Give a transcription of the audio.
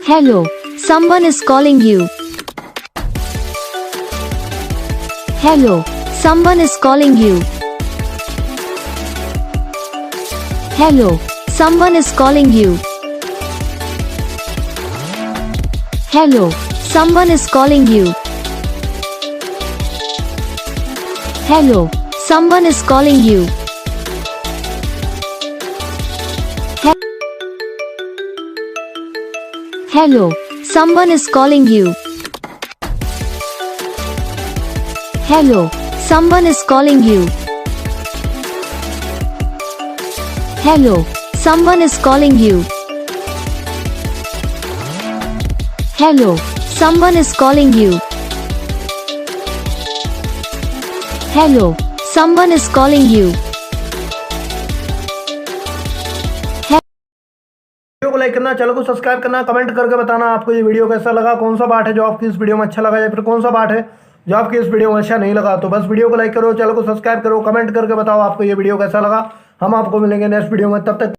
Hello, someone is calling you. Hello, someone is calling you. Hello, someone is calling you. Hello, someone is calling you. Hello, someone is calling you. Hello, someone is calling you. Hello, someone is calling you. Hello, someone is calling you. Hello, someone is calling you. Hello, someone is calling you. Video को like करना, channel को subscribe करना, comment करके बताना आपको ये video कैसा लगा, कौन सा पार्ट है जो आपकी इस वीडियो में अच्छा लगा या फिर कौन सा पार्ट है जो आपकी इस वीडियो में अच्छा नहीं लगा। तो बस वीडियो को लाइक करो, चैनल को सब्सक्राइब करो, कमेंट करके बताओ आपको ये वीडियो कैसा लगा। हम आपको मिलेंगे नेक्स्ट वीडियो में, तब तक